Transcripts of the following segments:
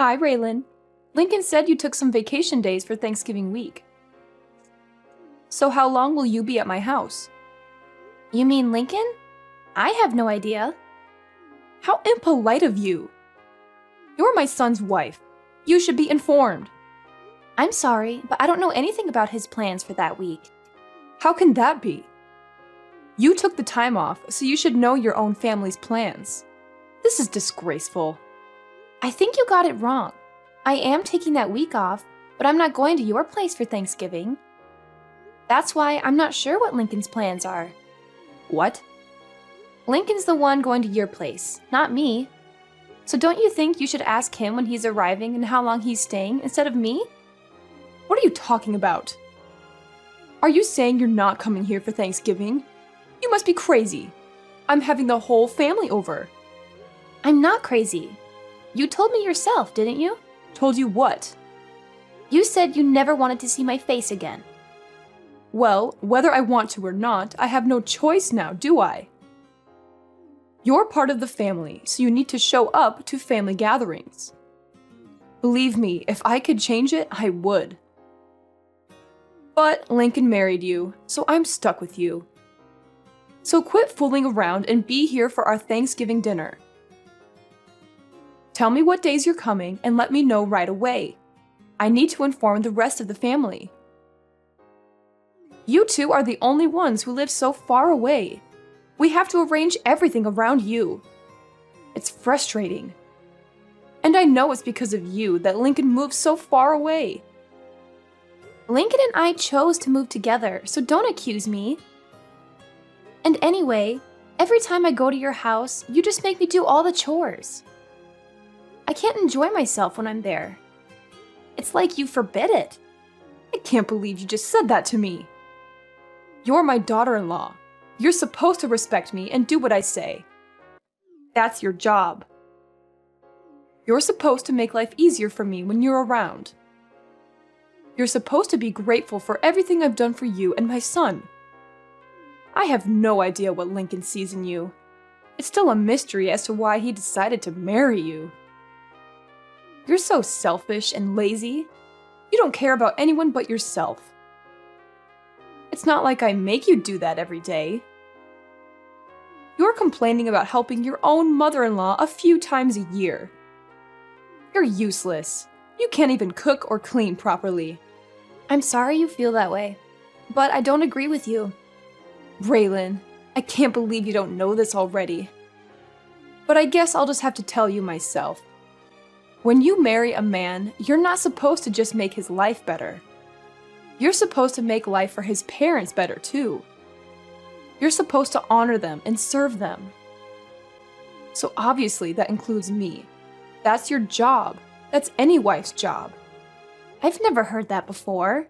Hi, Raylan. Lincoln said you took some vacation days for Thanksgiving week. So how long will you be at my house? You mean Lincoln? I have no idea. How impolite of you! You're my son's wife. You should be informed. I'm sorry, but I don't know anything about his plans for that week. How can that be? You took the time off, so you should know your own family's plans. This is disgraceful. I think you got it wrong. I am taking that week off, but I'm not going to your place for Thanksgiving. That's why I'm not sure what Lincoln's plans are. What? Lincoln's the one going to your place, not me. So don't you think you should ask him when he's arriving and how long he's staying instead of me? What are you talking about? Are you saying you're not coming here for Thanksgiving? You must be crazy. I'm having the whole family over. I'm not crazy. You told me yourself, didn't you? Told you what? You said you never wanted to see my face again. Well, whether I want to or not, I have no choice now, do I? You're part of the family, so you need to show up to family gatherings. Believe me, if I could change it, I would. But Lincoln married you, so I'm stuck with you. So quit fooling around and be here for our Thanksgiving dinner. Tell me what days you're coming and let me know right away. I need to inform the rest of the family. You two are the only ones who live so far away. We have to arrange everything around you. It's frustrating. And I know it's because of you that Lincoln moved so far away. Lincoln and I chose to move together, so don't accuse me. And anyway, every time I go to your house, you just make me do all the chores. I can't enjoy myself when I'm there. It's like you forbid it. I can't believe you just said that to me. You're my daughter-in-law. You're supposed to respect me and do what I say. That's your job. You're supposed to make life easier for me when you're around. You're supposed to be grateful for everything I've done for you and my son. I have no idea what Lincoln sees in you. It's still a mystery as to why he decided to marry you. You're so selfish and lazy. You don't care about anyone but yourself. It's not like I make you do that every day. You're complaining about helping your own mother-in-law a few times a year. You're useless. You can't even cook or clean properly. I'm sorry you feel that way, but I don't agree with you. Raylan, I can't believe you don't know this already. But I guess I'll just have to tell you myself. When you marry a man, you're not supposed to just make his life better. You're supposed to make life for his parents better too. You're supposed to honor them and serve them. So obviously that includes me. That's your job. That's any wife's job. I've never heard that before.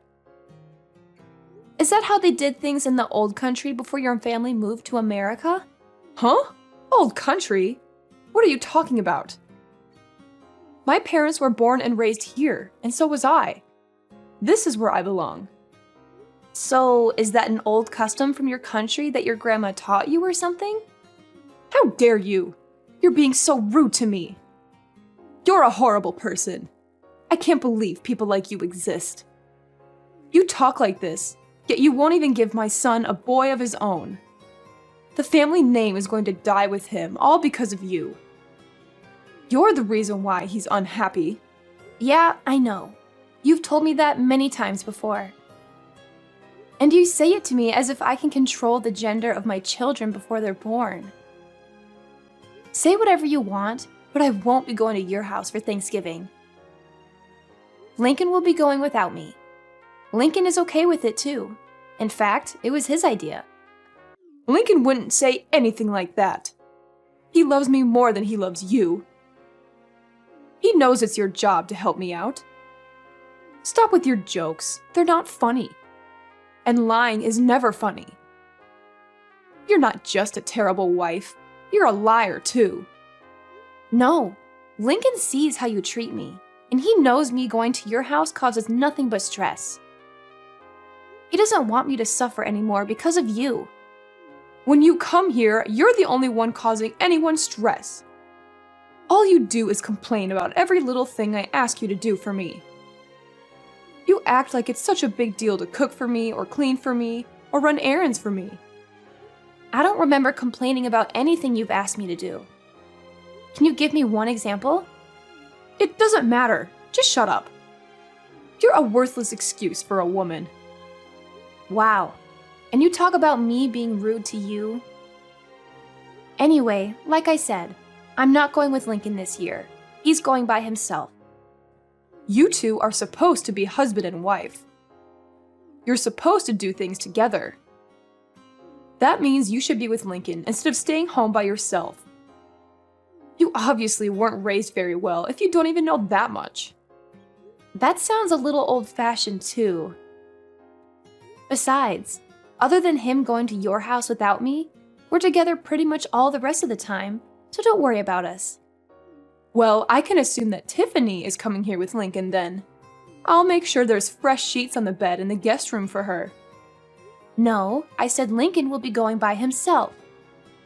Is that how they did things in the old country before your family moved to America? Huh? Old country? What are you talking about? My parents were born and raised here, and so was I. This is where I belong. So, is that an old custom from your country that your grandma taught you or something? How dare you! You're being so rude to me. You're a horrible person. I can't believe people like you exist. You talk like this, yet you won't even give my son a boy of his own. The family name is going to die with him, all because of you. You're the reason why he's unhappy. Yeah, I know. You've told me that many times before. And you say it to me as if I can control the gender of my children before they're born. Say whatever you want, but I won't be going to your house for Thanksgiving. Lincoln will be going without me. Lincoln is okay with it too. In fact, it was his idea. Lincoln wouldn't say anything like that. He loves me more than he loves you. He knows it's your job to help me out. Stop with your jokes. They're not funny. And lying is never funny. You're not just a terrible wife. You're a liar too. No, Lincoln sees how you treat me, and he knows me going to your house causes nothing but stress. He doesn't want me to suffer anymore because of you. When you come here, you're the only one causing anyone stress. All you do is complain about every little thing I ask you to do for me. You act like it's such a big deal to cook for me, or clean for me, or run errands for me. I don't remember complaining about anything you've asked me to do. Can you give me one example? It doesn't matter. Just shut up. You're a worthless excuse for a woman. Wow. And you talk about me being rude to you? Anyway, like I said, I'm not going with Lincoln this year. He's going by himself. You two are supposed to be husband and wife. You're supposed to do things together. That means you should be with Lincoln instead of staying home by yourself. You obviously weren't raised very well if you don't even know that much. That sounds a little old-fashioned too. Besides, other than him going to your house without me, we're together pretty much all the rest of the time, so don't worry about us. Well, I can assume that Tiffany is coming here with Lincoln then. I'll make sure there's fresh sheets on the bed in the guest room for her. No, I said Lincoln will be going by himself.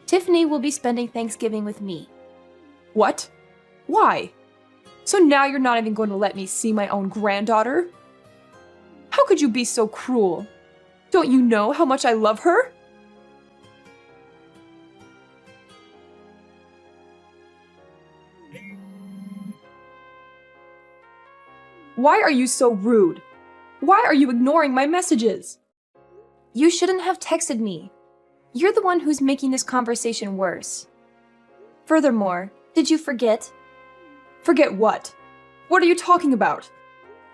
Tiffany will be spending Thanksgiving with me. What? Why? So now you're not even going to let me see my own granddaughter? How could you be so cruel? Don't you know how much I love her? Why are you so rude? Why are you ignoring my messages? You shouldn't have texted me. You're the one who's making this conversation worse. Furthermore, did you forget? Forget what? What are you talking about?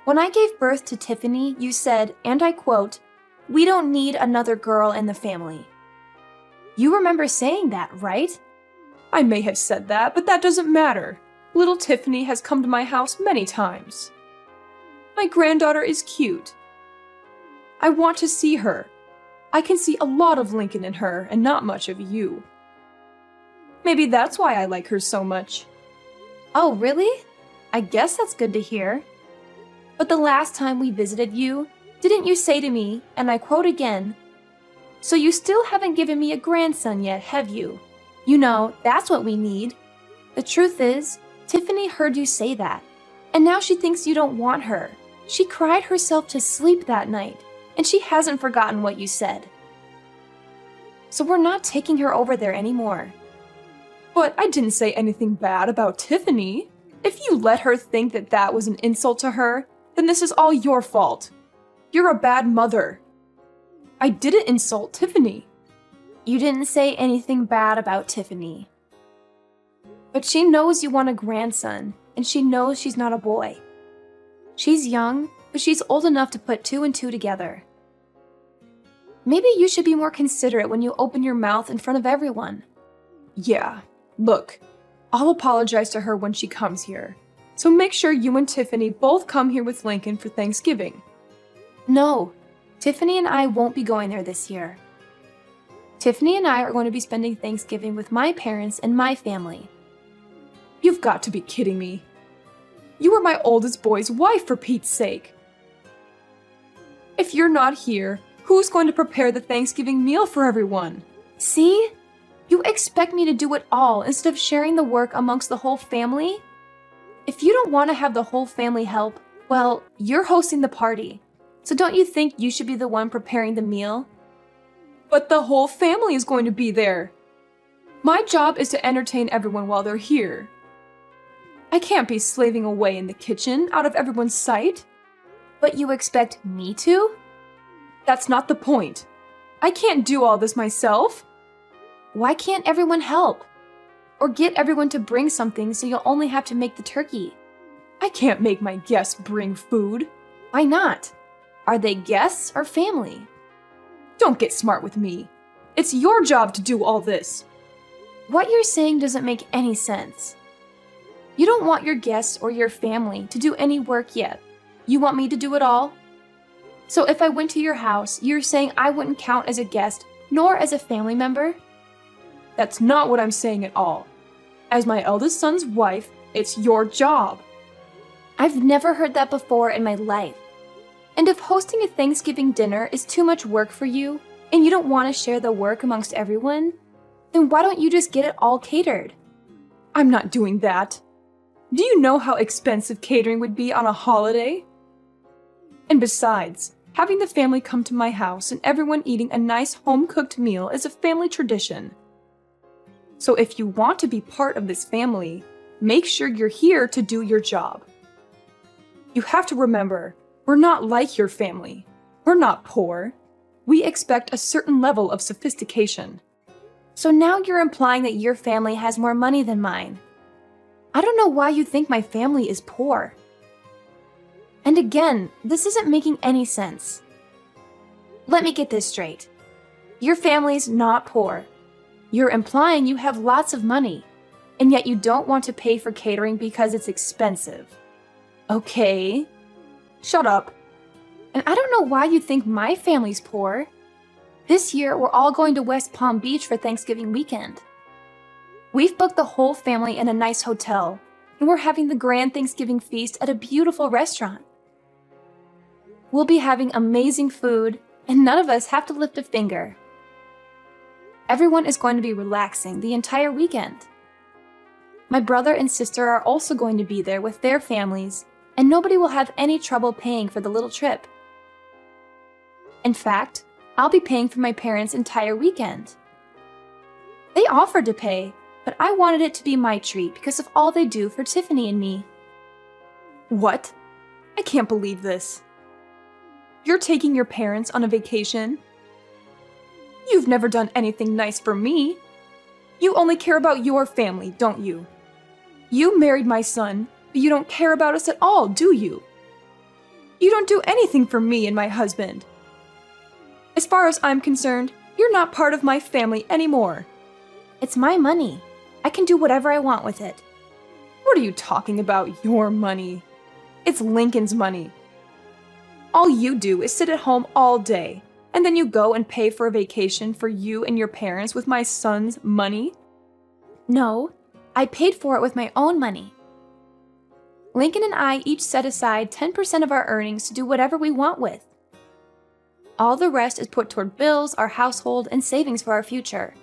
When I gave birth to Tiffany, you said, and I quote, "We don't need another girl in the family." You remember saying that, right? I may have said that, but that doesn't matter. Little Tiffany has come to my house many times. My granddaughter is cute. I want to see her. I can see a lot of Lincoln in her and not much of you. Maybe that's why I like her so much. Oh, really? I guess that's good to hear. But the last time we visited you, didn't you say to me, and I quote again, "So you still haven't given me a grandson yet, have you? You know, that's what we need." The truth is, Tiffany heard you say that, and now she thinks you don't want her. She cried herself to sleep that night, and she hasn't forgotten what you said. So we're not taking her over there anymore. But I didn't say anything bad about Tiffany. If you let her think that that was an insult to her, then this is all your fault. You're a bad mother. I didn't insult Tiffany. You didn't say anything bad about Tiffany. But she knows you want a grandson, and she knows she's not a boy. She's young, but she's old enough to put two and two together. Maybe you should be more considerate when you open your mouth in front of everyone. Yeah, look, I'll apologize to her when she comes here. So make sure you and Tiffany both come here with Lincoln for Thanksgiving. No, Tiffany and I won't be going there this year. Tiffany and I are going to be spending Thanksgiving with my parents and my family. You've got to be kidding me. You were my oldest boy's wife, for Pete's sake. If you're not here, who's going to prepare the Thanksgiving meal for everyone? See? You expect me to do it all instead of sharing the work amongst the whole family? If you don't want to have the whole family help, well, you're hosting the party. So don't you think you should be the one preparing the meal? But the whole family is going to be there. My job is to entertain everyone while they're here. I can't be slaving away in the kitchen out of everyone's sight. But you expect me to? That's not the point. I can't do all this myself. Why can't everyone help? Or get everyone to bring something so you'll only have to make the turkey? I can't make my guests bring food. Why not? Are they guests or family? Don't get smart with me. It's your job to do all this. What you're saying doesn't make any sense. You don't want your guests or your family to do any work yet. You want me to do it all? So if I went to your house, you're saying I wouldn't count as a guest nor as a family member? That's not what I'm saying at all. As my eldest son's wife, it's your job. I've never heard that before in my life. And if hosting a Thanksgiving dinner is too much work for you, and you don't want to share the work amongst everyone, then why don't you just get it all catered? I'm not doing that. Do you know how expensive catering would be on a holiday? And besides, having the family come to my house and everyone eating a nice home-cooked meal is a family tradition. So if you want to be part of this family, make sure you're here to do your job. You have to remember, we're not like your family. We're not poor. We expect a certain level of sophistication. So now you're implying that your family has more money than mine. I don't know why you think my family is poor. And again, this isn't making any sense. Let me get this straight. Your family's not poor. You're implying you have lots of money, and yet you don't want to pay for catering because it's expensive. Okay. Shut up. And I don't know why you think my family's poor. This year, we're all going to West Palm Beach for Thanksgiving weekend. We've booked the whole family in a nice hotel, and we're having the grand Thanksgiving feast at a beautiful restaurant. We'll be having amazing food, and none of us have to lift a finger. Everyone is going to be relaxing the entire weekend. My brother and sister are also going to be there with their families, and nobody will have any trouble paying for the little trip. In fact, I'll be paying for my parents' entire weekend. They offered to pay, but I wanted it to be my treat because of all they do for Tiffany and me. What? I can't believe this. You're taking your parents on a vacation? You've never done anything nice for me. You only care about your family, don't you? You married my son, but you don't care about us at all, do you? You don't do anything for me and my husband. As far as I'm concerned, you're not part of my family anymore. It's my money. I can do whatever I want with it. What are you talking about, your money? It's Lincoln's money. All you do is sit at home all day, and then you go and pay for a vacation for you and your parents with my son's money? No, I paid for it with my own money. Lincoln and I each set aside 10% of our earnings to do whatever we want with. All the rest is put toward bills, our household, and savings for our future.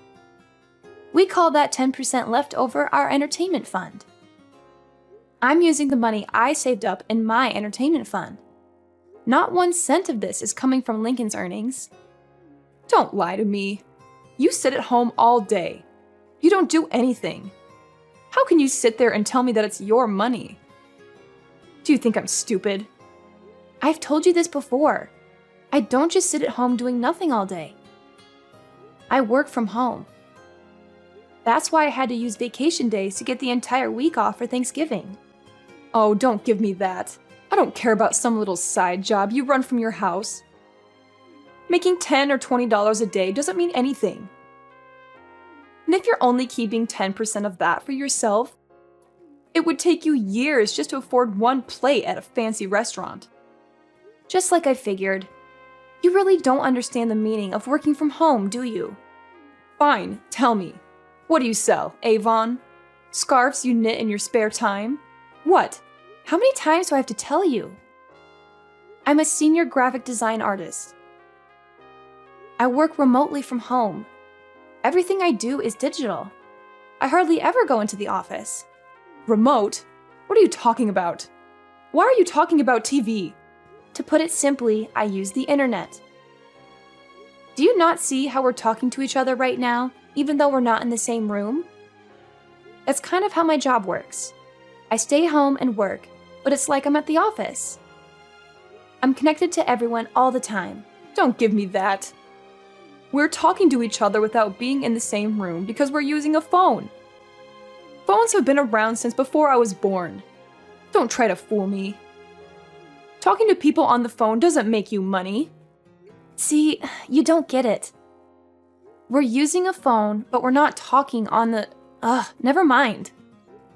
We call that 10% left over our entertainment fund. I'm using the money I saved up in my entertainment fund. Not 1 cent of this is coming from Lincoln's earnings. Don't lie to me. You sit at home all day. You don't do anything. How can you sit there and tell me that it's your money? Do you think I'm stupid? I've told you this before. I don't just sit at home doing nothing all day. I work from home. That's why I had to use vacation days to get the entire week off for Thanksgiving. Oh, don't give me that. I don't care about some little side job you run from your house. Making $10 or $20 a day doesn't mean anything. And if you're only keeping 10% of that for yourself, it would take you years just to afford one plate at a fancy restaurant. Just like I figured. You really don't understand the meaning of working from home, do you? Fine, tell me. What do you sell, Avon? Scarves you knit in your spare time? What? How many times do I have to tell you? I'm a senior graphic design artist. I work remotely from home. Everything I do is digital. I hardly ever go into the office. Remote? What are you talking about? Why are you talking about TV? To put it simply, I use the internet. Do you not see how we're talking to each other right now, even though we're not in the same room? That's kind of how my job works. I stay home and work, but it's like I'm at the office. I'm connected to everyone all the time. Don't give me that. We're talking to each other without being in the same room because we're using a phone. Phones have been around since before I was born. Don't try to fool me. Talking to people on the phone doesn't make you money. See, you don't get it. We're using a phone, but we're not talking on the... never mind.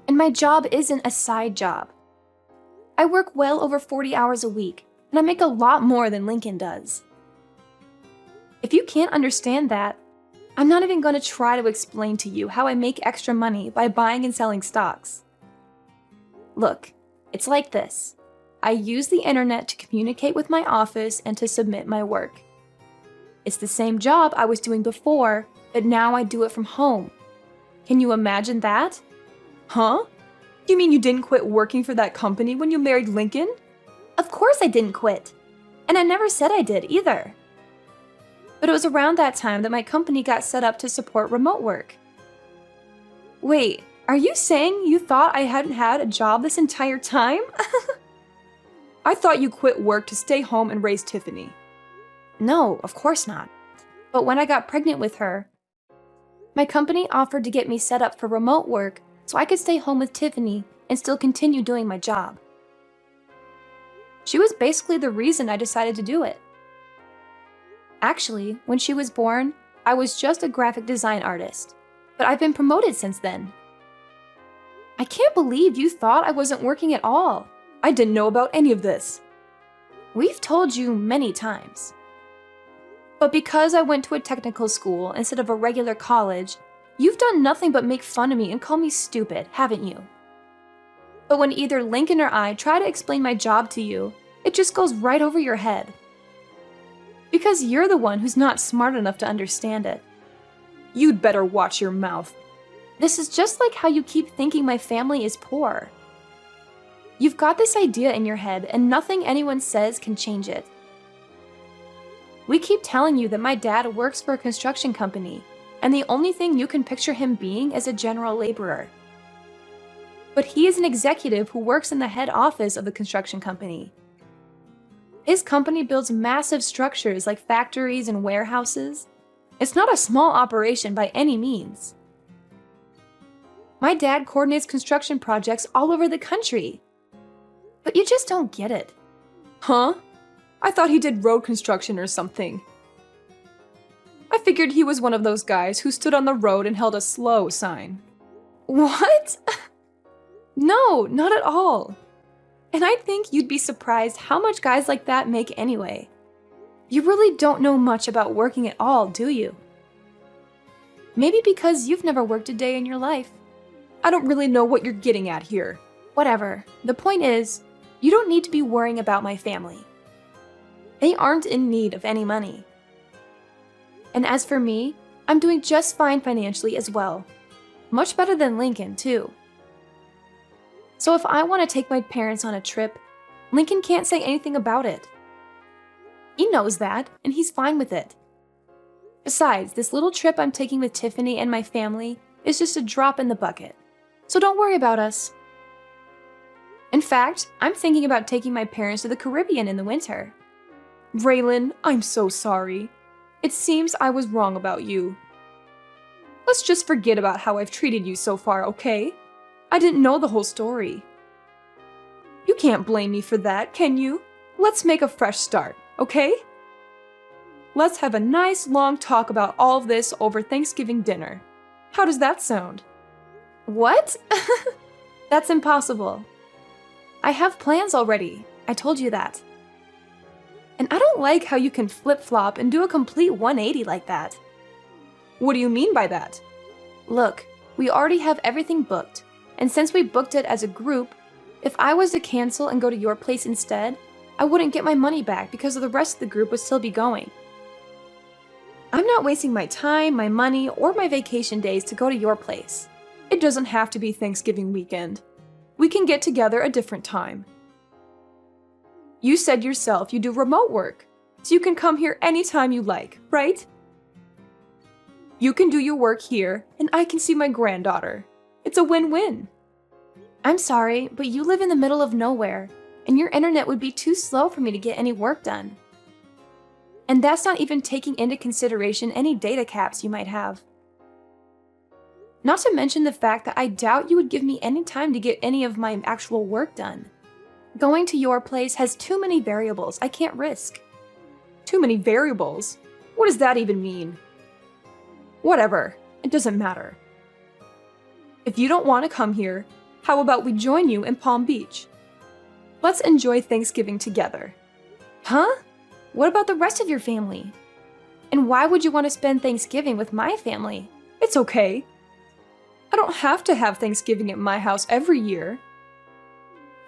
And my job isn't a side job. I work well over 40 hours a week, and I make a lot more than Lincoln does. If you can't understand that, I'm not even going to try to explain to you how I make extra money by buying and selling stocks. Look, it's like this. I use the internet to communicate with my office and to submit my work. It's the same job I was doing before, but now I do it from home. Can you imagine that? Huh? You mean you didn't quit working for that company when you married Lincoln? Of course I didn't quit. And I never said I did either. But it was around that time that my company got set up to support remote work. Wait, are you saying you thought I hadn't had a job this entire time? I thought you quit work to stay home and raise Tiffany. No, of course not. But when I got pregnant with her, my company offered to get me set up for remote work so I could stay home with Tiffany and still continue doing my job. She was basically the reason I decided to do it. Actually, when she was born, I was just a graphic design artist, but I've been promoted since then. I can't believe you thought I wasn't working at all. I didn't know about any of this. We've told you many times. But because I went to a technical school instead of a regular college, you've done nothing but make fun of me and call me stupid, haven't you? But when either Lincoln or I try to explain my job to you, it just goes right over your head. Because you're the one who's not smart enough to understand it. You'd better watch your mouth. This is just like how you keep thinking my family is poor. You've got this idea in your head and nothing anyone says can change it. We keep telling you that my dad works for a construction company, and the only thing you can picture him being is a general laborer. But he is an executive who works in the head office of the construction company. His company builds massive structures like factories and warehouses. It's not a small operation by any means. My dad coordinates construction projects all over the country. But you just don't get it. Huh? I thought he did road construction or something. I figured he was one of those guys who stood on the road and held a slow sign. What? No, not at all. And I think you'd be surprised how much guys like that make anyway. You really don't know much about working at all, do you? Maybe because you've never worked a day in your life. I don't really know what you're getting at here. Whatever. The point is, you don't need to be worrying about my family. They aren't in need of any money. And as for me, I'm doing just fine financially as well. Much better than Lincoln, too. So if I want to take my parents on a trip, Lincoln can't say anything about it. He knows that, and he's fine with it. Besides, this little trip I'm taking with Tiffany and my family is just a drop in the bucket. So don't worry about us. In fact, I'm thinking about taking my parents to the Caribbean in the winter. Raylan, I'm so sorry. It seems I was wrong about you. Let's just forget about how I've treated you so far, okay? I didn't know the whole story. You can't blame me for that, can you? Let's make a fresh start, okay? Let's have a nice long talk about all of this over Thanksgiving dinner. How does that sound? What? That's impossible. I have plans already. I told you that. And I don't like how you can flip-flop and do a complete 180 like that. What do you mean by that? Look, we already have everything booked, and since we booked it as a group, if I was to cancel and go to your place instead, I wouldn't get my money back because the rest of the group would still be going. I'm not wasting my time, my money, or my vacation days to go to your place. It doesn't have to be Thanksgiving weekend. We can get together a different time. You said yourself you do remote work, so you can come here anytime you like, right? You can do your work here, and I can see my granddaughter. It's a win-win. I'm sorry, but you live in the middle of nowhere, and your internet would be too slow for me to get any work done. And that's not even taking into consideration any data caps you might have. Not to mention the fact that I doubt you would give me any time to get any of my actual work done. Going to your place has too many variables I can't risk. Too many variables? What does that even mean? Whatever, it doesn't matter. If you don't want to come here, how about we join you in Palm Beach? Let's enjoy Thanksgiving together. Huh? What about the rest of your family? And why would you want to spend Thanksgiving with my family? It's okay. I don't have to have Thanksgiving at my house every year.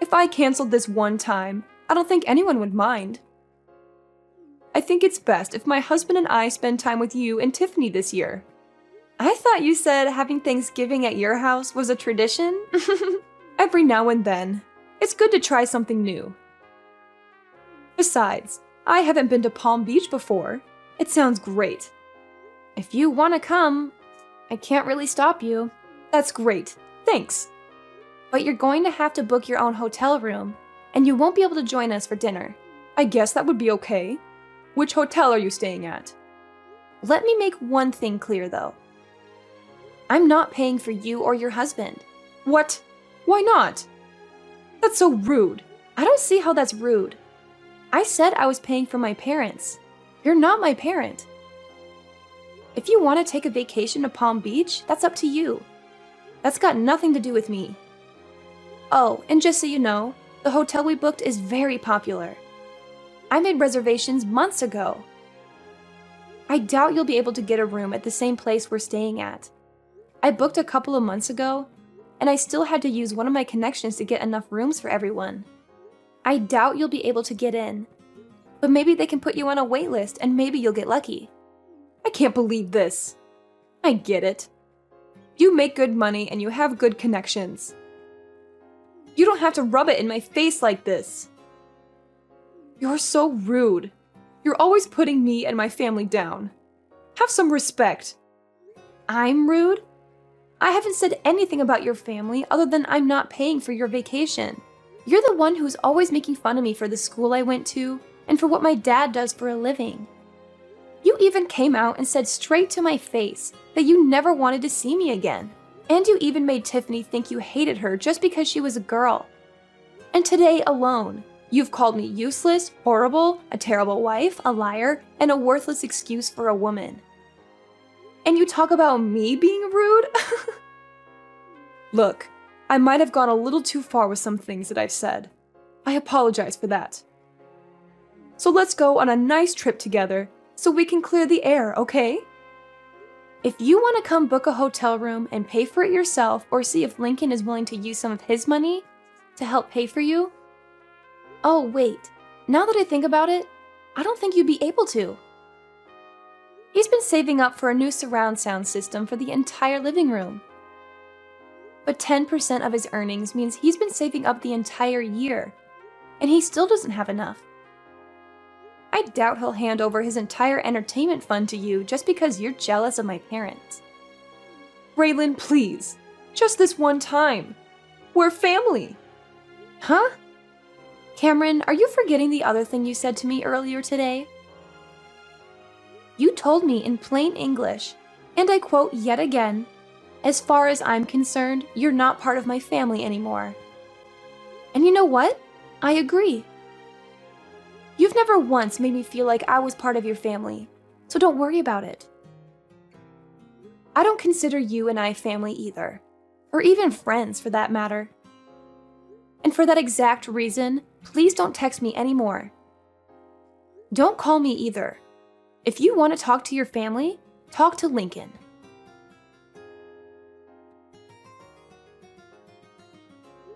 If I canceled this one time, I don't think anyone would mind. I think it's best if my husband and I spend time with you and Tiffany this year. I thought you said having Thanksgiving at your house was a tradition? Every now and then. It's good to try something new. Besides, I haven't been to Palm Beach before. It sounds great. If you want to come, I can't really stop you. That's great. Thanks. But you're going to have to book your own hotel room, and you won't be able to join us for dinner. I guess that would be okay. Which hotel are you staying at? Let me make one thing clear, though. I'm not paying for you or your husband. What? Why not? That's so rude. I don't see how that's rude. I said I was paying for my parents. You're not my parent. If you want to take a vacation to Palm Beach, that's up to you. That's got nothing to do with me. Oh, and just so you know, the hotel we booked is very popular. I made reservations months ago. I doubt you'll be able to get a room at the same place we're staying at. I booked a couple of months ago, and I still had to use one of my connections to get enough rooms for everyone. I doubt you'll be able to get in, but maybe they can put you on a wait list and maybe you'll get lucky. I can't believe this. I get it. You make good money and you have good connections. You don't have to rub it in my face like this. You're so rude. You're always putting me and my family down. Have some respect. I'm rude? I haven't said anything about your family other than I'm not paying for your vacation. You're the one who's always making fun of me for the school I went to and for what my dad does for a living. You even came out and said straight to my face that you never wanted to see me again. And you even made Tiffany think you hated her just because she was a girl. And today alone, you've called me useless, horrible, a terrible wife, a liar, and a worthless excuse for a woman. And you talk about me being rude? Look, I might have gone a little too far with some things that I've said. I apologize for that. So let's go on a nice trip together so we can clear the air, okay? If you want to come book a hotel room and pay for it yourself or see if Lincoln is willing to use some of his money to help pay for you. Oh, wait. Now that I think about it, I don't think you'd be able to. He's been saving up for a new surround sound system for the entire living room. But 10% of his earnings means he's been saving up the entire year, and he still doesn't have enough. I doubt he'll hand over his entire entertainment fund to you just because you're jealous of my parents. Raylan, please. Just this one time. We're family. Huh? Cameron, are you forgetting the other thing you said to me earlier today? You told me in plain English, and I quote yet again, "As far as I'm concerned, you're not part of my family anymore." And you know what? I agree. You've never once made me feel like I was part of your family, so don't worry about it. I don't consider you and I family either, or even friends for that matter. And for that exact reason, please don't text me anymore. Don't call me either. If you want to talk to your family, talk to Lincoln.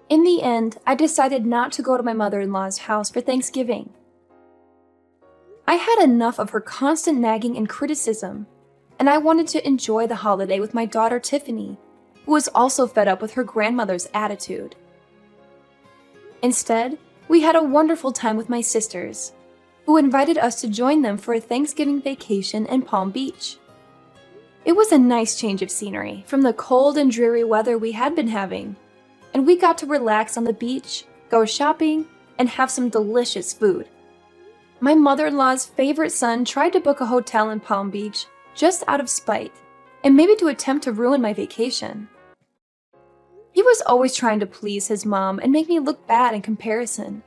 In the end, I decided not to go to my mother-in-law's house for Thanksgiving. I had enough of her constant nagging and criticism, and I wanted to enjoy the holiday with my daughter Tiffany, who was also fed up with her grandmother's attitude. Instead, we had a wonderful time with my sisters, who invited us to join them for a Thanksgiving vacation in Palm Beach. It was a nice change of scenery from the cold and dreary weather we had been having, and we got to relax on the beach, go shopping, and have some delicious food. My mother-in-law's favorite son tried to book a hotel in Palm Beach just out of spite, and maybe to attempt to ruin my vacation. He was always trying to please his mom and make me look bad in comparison.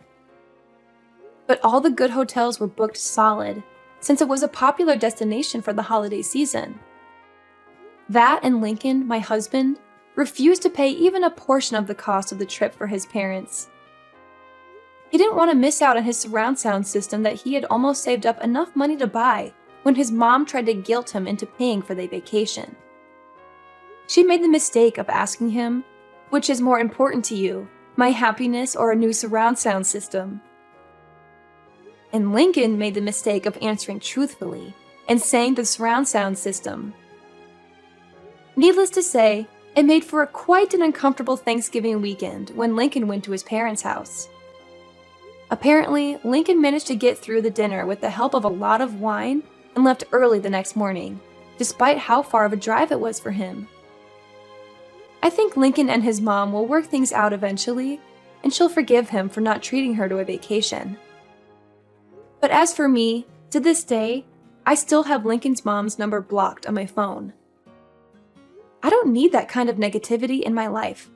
But all the good hotels were booked solid, since it was a popular destination for the holiday season. That and Lincoln, my husband, refused to pay even a portion of the cost of the trip for his parents. He didn't want to miss out on his surround sound system that he had almost saved up enough money to buy when his mom tried to guilt him into paying for the vacation. She made the mistake of asking him, "Which is more important to you, my happiness or a new surround sound system?" And Lincoln made the mistake of answering truthfully and saying the surround sound system. Needless to say, it made for quite an uncomfortable Thanksgiving weekend when Lincoln went to his parents' house. Apparently, Lincoln managed to get through the dinner with the help of a lot of wine and left early the next morning, despite how far of a drive it was for him. I think Lincoln and his mom will work things out eventually, and she'll forgive him for not treating her to a vacation. But as for me, to this day, I still have Lincoln's mom's number blocked on my phone. I don't need that kind of negativity in my life.